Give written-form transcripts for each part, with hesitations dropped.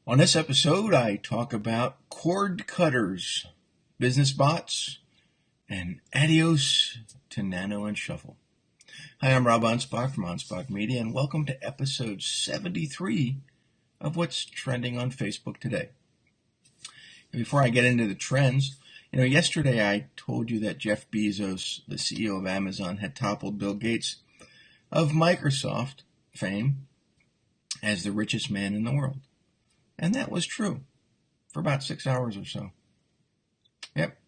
On this episode, I talk about cord cutters, business bots, and Adios to Nano and Shuffle. Hi, I'm Rob Anspach from Anspach Media, and welcome to episode 73 of What's Trending on Facebook Today. And before I get into the trends, yesterday I told you that Jeff Bezos, the CEO of Amazon, had toppled Bill Gates of Microsoft fame as the richest man in the world. And that was true for about 6 hours or so. Yep.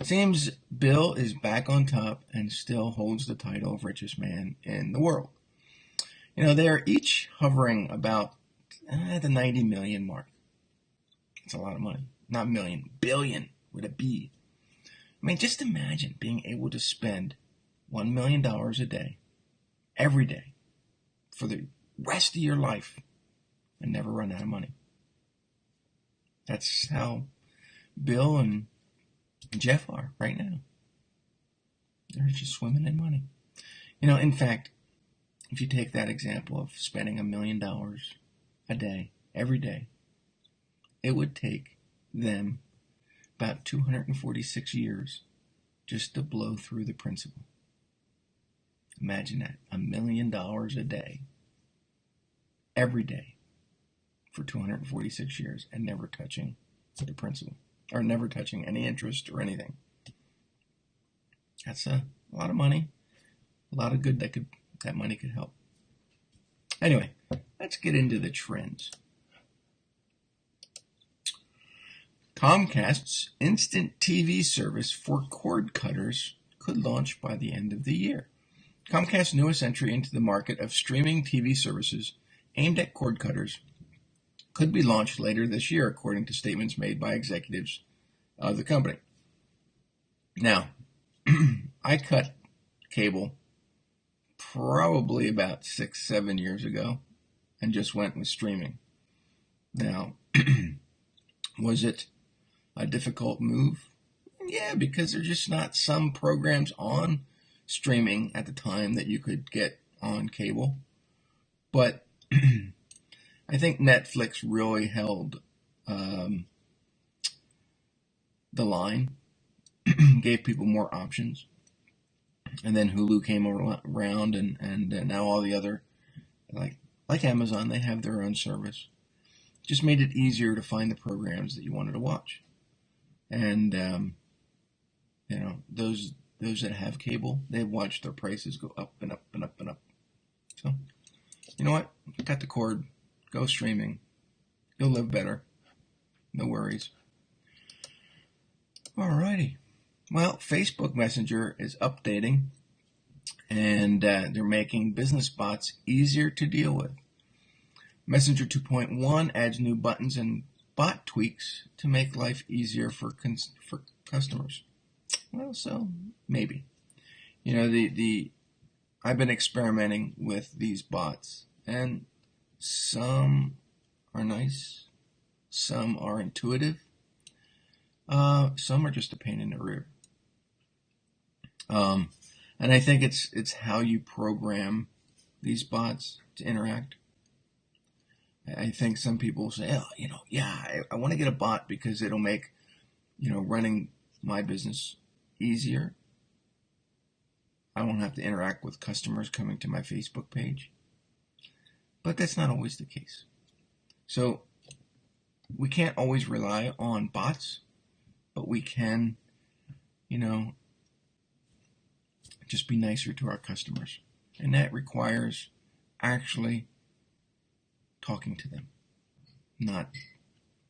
Seems Bill is back on top and still holds the title of richest man in the world. They're each hovering about the 90 million mark. That's a lot of money. Not million, billion with a B. I mean, just imagine being able to spend $1 million a day, every day, for the rest of your life and never run out of money. That's how Bill and Jeff are right now. They're just swimming in money. In fact, if you take that example of spending $1 million a day, every day, it would take them about 246 years just to blow through the principal. Imagine that, $1 million a day, every day, for 246 years and never touching the principal, or never touching any interest or anything. That's a lot of money, a lot of good that money could help. Anyway, let's get into the trends. Comcast's Instant TV service for cord cutters could launch by the end of the year. Comcast's newest entry into the market of streaming TV services aimed at cord cutters could be launched later this year, according to statements made by executives of the company. Now, I cut cable probably about 6-7 years ago and just went with streaming. Now, was it a difficult move? Yeah, because there's just not some programs on streaming at the time that you could get on cable. But I think Netflix really held the line, gave people more options. And then Hulu came around, and now all the other, like Amazon, they have their own service. Just made it easier to find the programs that you wanted to watch. And, those that have cable, they've watched their prices go up and up and up and up. So, you know what? Cut the cord. Go streaming. You'll live better. No worries. Alrighty. Well, Facebook Messenger is updating, and they're making business bots easier to deal with. Messenger 2.1 adds new buttons and bot tweaks to make life easier for customers. Well, so maybe. I've been experimenting with these bots, and some are nice, some are intuitive, some are just a pain in the rear. And I think it's how you program these bots to interact. I think some people say, I want to get a bot because it'll make, running my business easier. I won't have to interact with customers coming to my Facebook page. But that's not always the case. So we can't always rely on bots, but we can, just be nicer to our customers. And that requires actually talking to them, not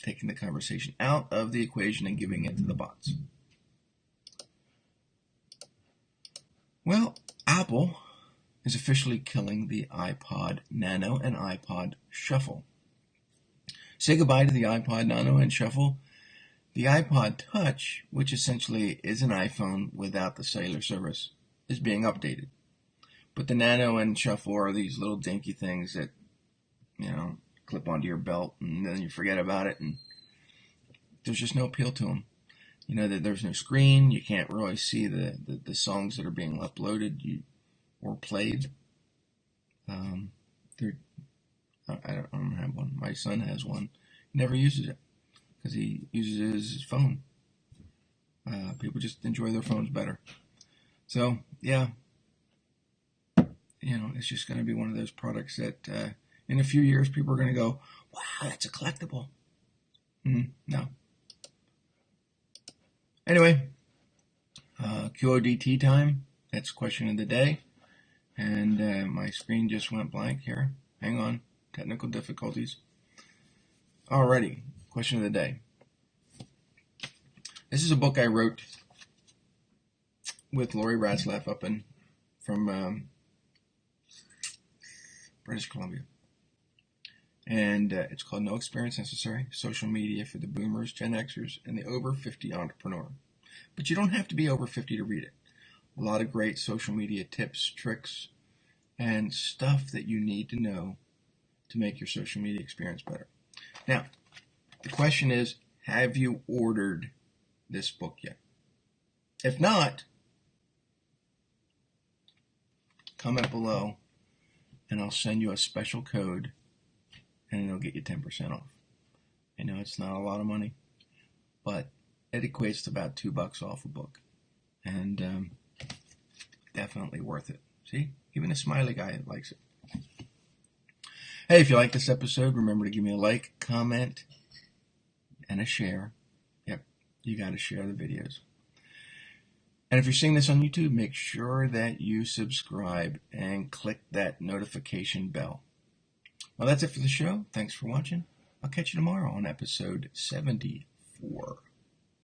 taking the conversation out of the equation and giving it to the bots. Well, Apple is officially killing the iPod Nano and iPod Shuffle. Say goodbye to the iPod Nano and Shuffle. The iPod Touch, which essentially is an iPhone without the cellular service, is being updated. But the Nano and Shuffle are these little dinky things that, clip onto your belt and then you forget about it, and there's just no appeal to them. That there's no screen, you can't really see the songs that are being uploaded or played. I don't have one. My son has one. never uses it because he uses his phone. People just enjoy their phones better. So, yeah, it's just going to be one of those products that in a few years people are going to go, wow, that's a collectible. No. Anyway, QOTD time. That's question of the day. And my screen just went blank here. Hang on. Technical difficulties. Alrighty. Question of the day. This is a book I wrote with Lori Ratzlaff from British Columbia. And it's called No Experience Necessary, Social Media for the Boomers, Gen Xers, and the Over 50 Entrepreneur. But you don't have to be over 50 to read it. A lot of great social media tips, tricks, and stuff that you need to know to make your social media experience better. Now, the question is, have you ordered this book yet? If not, comment below and I'll send you a special code and it'll get you 10% off. I know it's not a lot of money, but it equates to about $2 off a book. And definitely worth it. See? Even a smiley guy likes it. Hey, if you like this episode, remember to give me a like, comment, and a share. Yep, you got to share the videos. And if you're seeing this on YouTube, make sure that you subscribe and click that notification bell. Well, that's it for the show. Thanks for watching. I'll catch you tomorrow on episode 74.